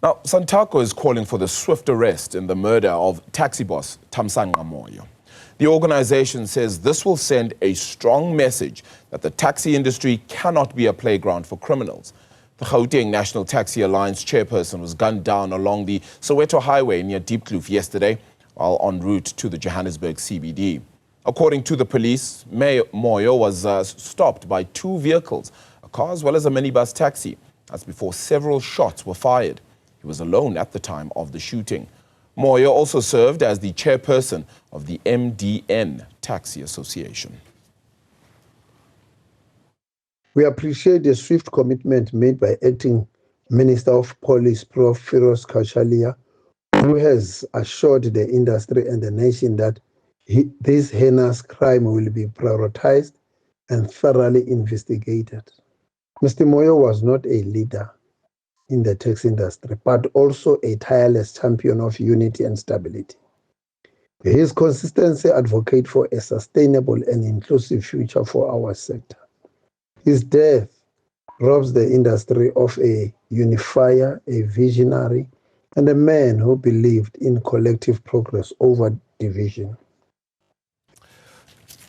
Now, Santaco is calling for the swift arrest in the murder of taxi boss Thami Moyo. The organization says this will send a strong message that the taxi industry cannot be a playground for criminals. The Gauteng National Taxi Alliance chairperson was gunned down along the Soweto Highway near Diepkloof yesterday while en route to the Joburg CBD. According to the police, Moyo was stopped by two vehicles, a car as well as a minibus taxi. That's before several shots were fired. He was alone at the time of the shooting. Moyo also served as the chairperson of the MDN Taxi Association. We appreciate the swift commitment made by Acting Minister of Police, Prof. Firoz Kachalia, who has assured the industry and the nation that this heinous crime will be prioritized and thoroughly investigated. Mr. Moyo was not a leader in the taxi industry, but also a tireless champion of unity and stability. His consistency advocate for a sustainable and inclusive future for our sector. His death robs the industry of a unifier, a visionary, and a man who believed in collective progress over division.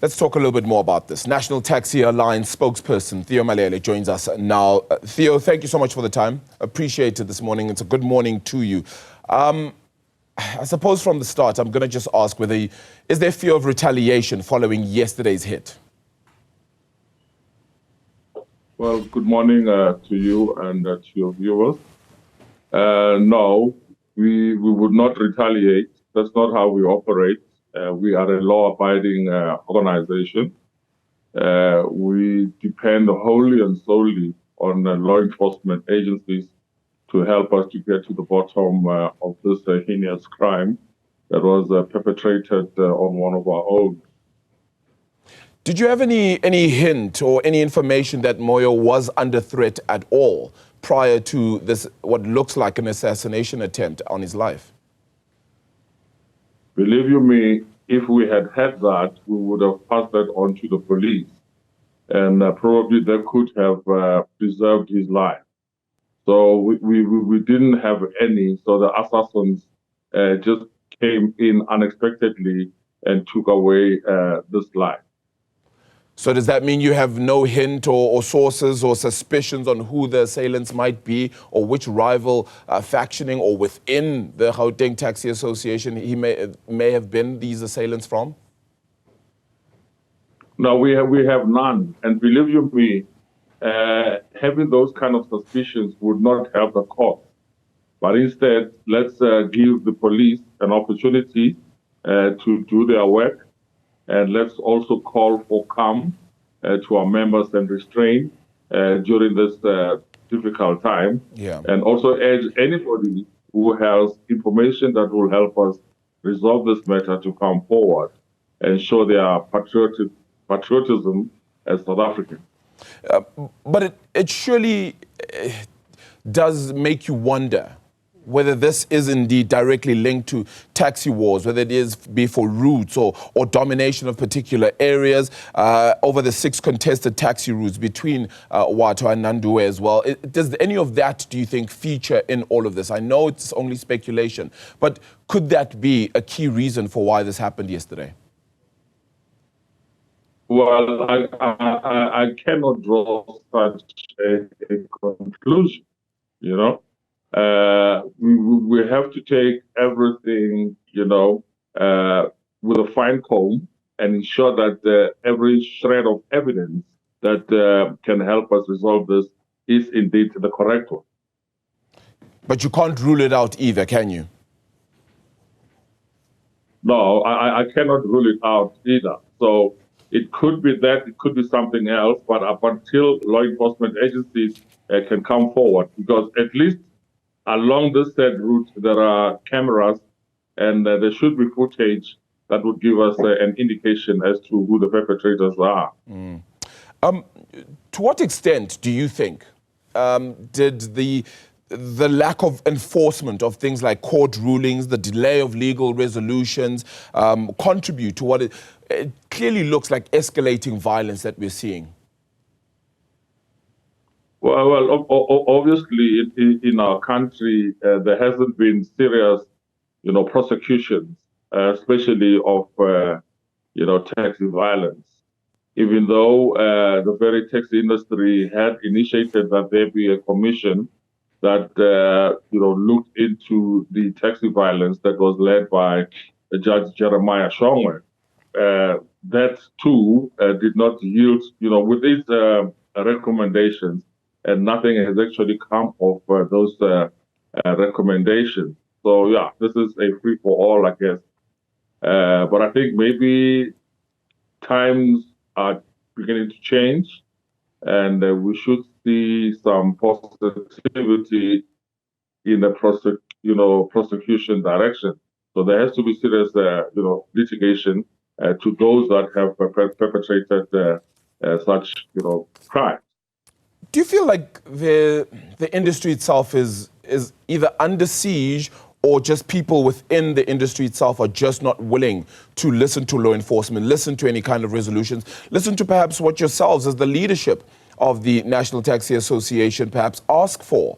Let's talk a little bit more about this. National Taxi Alliance spokesperson Theo Malele joins us now. Theo, thank you so much for the time. Appreciate it this morning. It's a good morning to you. I suppose from the start, I'm going to just ask is there fear of retaliation following yesterday's hit? Well, good morning to you and to your viewers. No, we would not retaliate. That's not how we operate. We are a law-abiding organization. We depend wholly and solely on law enforcement agencies to help us to get to the bottom of this heinous crime that was perpetrated on one of our own. Did you have any hint or any information that Moyo was under threat at all prior to this, what looks like an assassination attempt on his life? Believe you me, if we had had that, we would have passed that on to the police, and probably they could have preserved his life. So we didn't have any, so the assassins just came in unexpectedly and took away this life. So does that mean you have no hint or sources or suspicions on who the assailants might be or which rival factioning or within the Gauteng Taxi Association he may have been these assailants from? No, we have none. And believe you me, having those kind of suspicions would not help the cause. But instead, let's give the police an opportunity to do their work. And let's also call for calm to our members and restraint during this difficult time. Yeah. And also urge anybody who has information that will help us resolve this matter to come forward and show their patriotism as South Africans. But it surely does make you wonder whether this is indeed directly linked to taxi wars, whether it is be for routes or domination of particular areas over the 6 contested taxi routes between Wato and Nandue as well. Does any of that, do you think, feature in all of this? I know it's only speculation, but could that be a key reason for why this happened yesterday? Well, I cannot draw such a conclusion, you know. We have to take everything, you know, with a fine comb and ensure that every shred of evidence that can help us resolve this is indeed the correct one. But you can't rule it out either, can you? No, I cannot rule it out either. So it could be that, it could be something else, but up until law enforcement agencies can come forward, because at least along this said route, there are cameras and there should be footage that would give us an indication as to who the perpetrators are. To what extent do you think did the lack of enforcement of things like court rulings, the delay of legal resolutions contribute to what it clearly looks like escalating violence that we're seeing? Obviously, in our country, there hasn't been serious, prosecutions, especially of, taxi violence. Even though the very taxi industry had initiated that there be a commission that, looked into the taxi violence that was led by Judge Jeremiah Shongwe. That too did not yield, with its recommendations, and nothing has actually come of those recommendations. So yeah, this is a free for all, I guess. But I think maybe times are beginning to change, and we should see some positivity in the prosecution direction. So there has to be serious, litigation to those that have perpetrated such, crimes. Do you feel like the industry itself is either under siege, or just people within the industry itself are just not willing to listen to law enforcement, listen to any kind of resolutions, listen to perhaps what yourselves as the leadership of the National Taxi Association perhaps ask for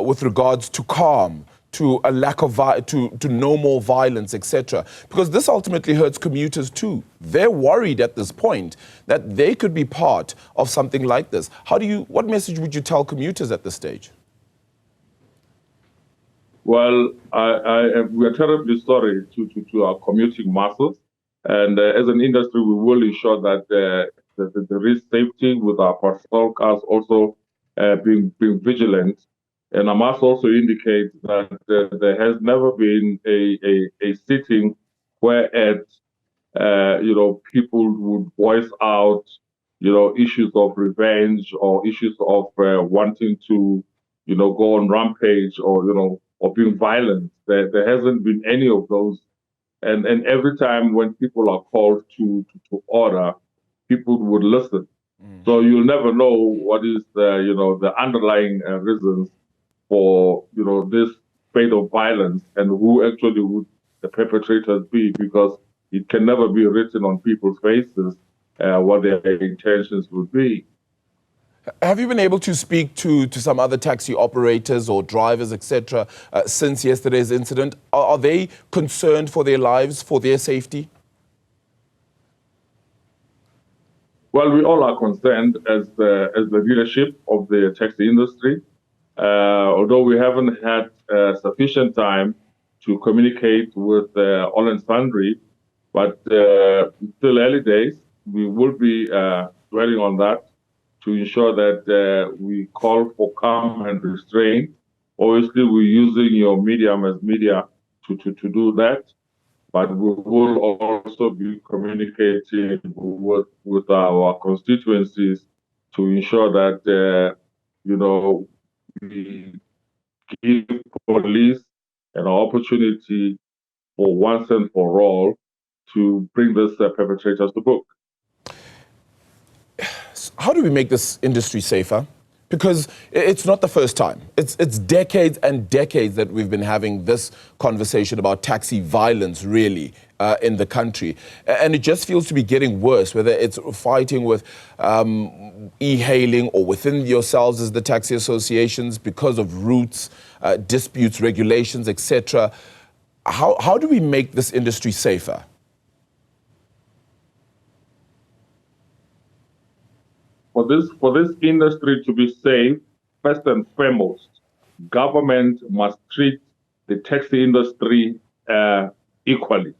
with regards to calm, to a lack of to no more violence, etc. Because this ultimately hurts commuters too. They're worried at this point that they could be part of something like this. What message would you tell commuters at this stage? Well, we are terribly sorry to our commuting masses, and as an industry, we will ensure that there is safety with our patrol cars also being vigilant. And I must also indicate that there has never been a sitting where people would voice out, issues of revenge or issues of wanting to, go on rampage or being violent. There hasn't been any of those. And every time when people are called to order, people would listen. So you'll never know what is the underlying reasons for this spate of violence and who actually would the perpetrators be, because it can never be written on people's faces what their intentions would be. Have you been able to speak to some other taxi operators or drivers, etc., since yesterday's incident? Are they concerned for their lives, for their safety? Well, we all are concerned as the leadership of the taxi industry. Although we haven't had sufficient time to communicate with all and sundry, but still early days, we will be dwelling on that to ensure that we call for calm and restraint. Obviously, we're using your medium as media to do that, but we will also be communicating with our constituencies to ensure that, we give police an opportunity for once and for all to bring these perpetrators to book. How do we make this industry safer? Because it's not the first time. It's decades and decades that we've been having this conversation about taxi violence, really, in the country. And it just feels to be getting worse, whether it's fighting with e-hailing or within yourselves as the taxi associations because of routes, disputes, regulations, etc. How do we make this industry safer? For this industry to be safe, first and foremost, government must treat the taxi industry equally.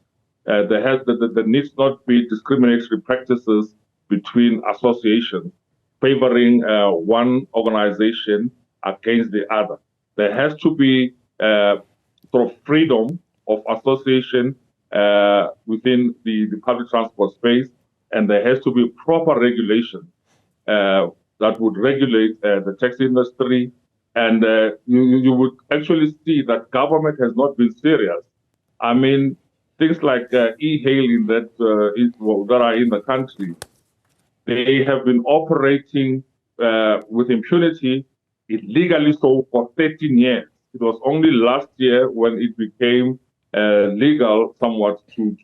There needs not be discriminatory practices between associations, favoring one organization against the other. There has to be sort of freedom of association within the public transport space, and there has to be proper regulation that would regulate the taxi industry. And you would actually see that government has not been serious. I mean, things like e-hailing that are in the country, they have been operating with impunity, illegally so, for 13 years. It was only last year when it became legal somewhat to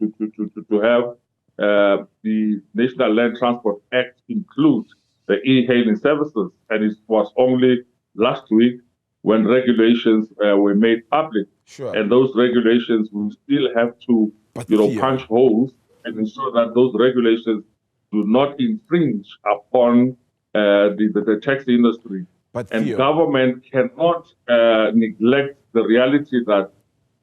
have the National Land Transport Act include the e-hailing services. And it was only last week when regulations were made public. Sure. And those regulations will still have to, punch holes and ensure that those regulations do not infringe upon the taxi industry. And government cannot neglect the reality that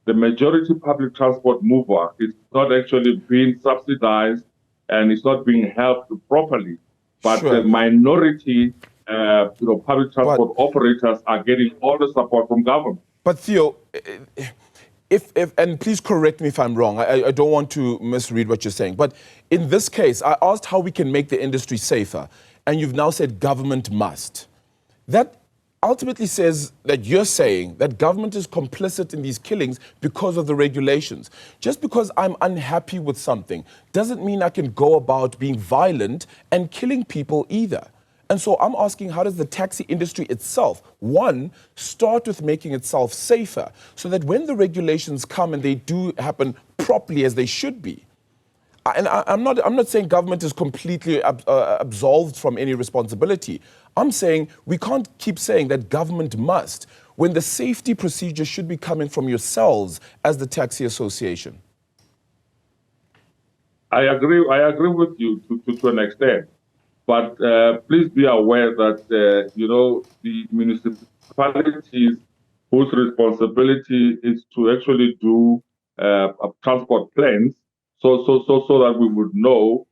the majority public transport mover is not actually being subsidized and it's not being helped properly. But the minority public transport operators are getting all the support from government. But Theo, if and please correct me if I'm wrong, I don't want to misread what you're saying, but in this case, I asked how we can make the industry safer, and you've now said government must. That ultimately says that you're saying that government is complicit in these killings because of the regulations. Just because I'm unhappy with something doesn't mean I can go about being violent and killing people either. And so I'm asking, how does the taxi industry itself, one, start with making itself safer so that when the regulations come and they do happen properly as they should be, and I'm not saying government is completely absolved from any responsibility. I'm saying we can't keep saying that government must when the safety procedures should be coming from yourselves as the taxi association. I agree with you to an extent. But please be aware that, the municipalities whose responsibility is to actually do transport plans, so that we would know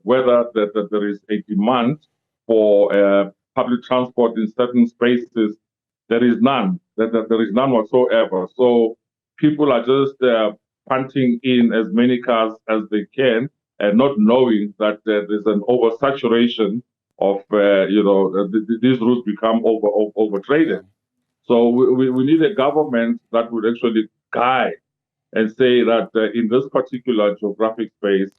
whether there is a demand for public transport in certain spaces. There is none. There is none whatsoever. So people are just punting in as many cars as they can, and not knowing that there's an oversaturation of, these routes become overtraded. So we need a government that would actually guide and say that in this particular geographic space,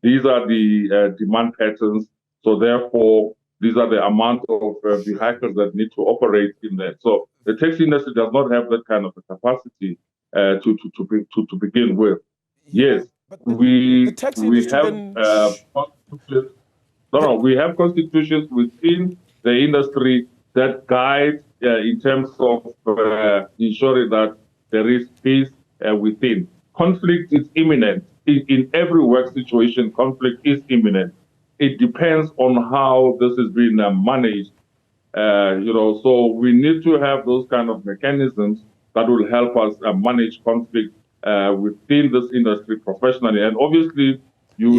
these are the demand patterns. So therefore, these are the amount of vehicles that need to operate in there. So the taxi industry does not have that kind of a capacity to begin with. Yes, we have constitutions. We have constitutions within the industry that guide in terms of ensuring that there is peace within. Conflict is imminent. In every work situation, conflict is imminent. It depends on how this is being managed. So we need to have those kind of mechanisms that will help us manage conflict within this industry professionally. And obviously, you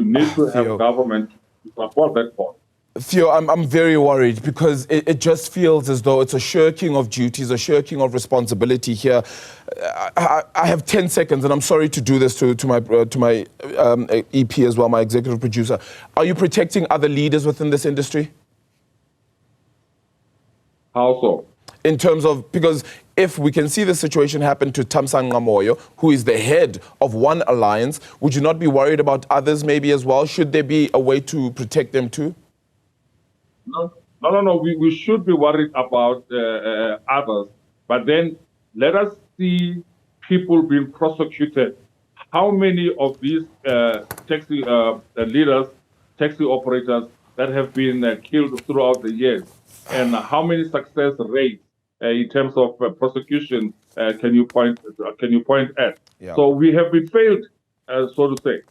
need to have government to support that part. Theo, I'm very worried because it just feels as though it's a shirking of duties, a shirking of responsibility here. I have 10 seconds, and I'm sorry to do this to my EP as well, my executive producer. Are you protecting other leaders within this industry? How so? In terms of, because if we can see the situation happen to Thami Moyo, who is the head of one alliance, would you not be worried about others maybe as well? Should there be a way to protect them too? No. We should be worried about others, but then let us see people being prosecuted. How many of these taxi leaders, taxi operators that have been killed throughout the years, and how many success rates in terms of prosecution can you point at? Yeah. So we have been failed, so to say.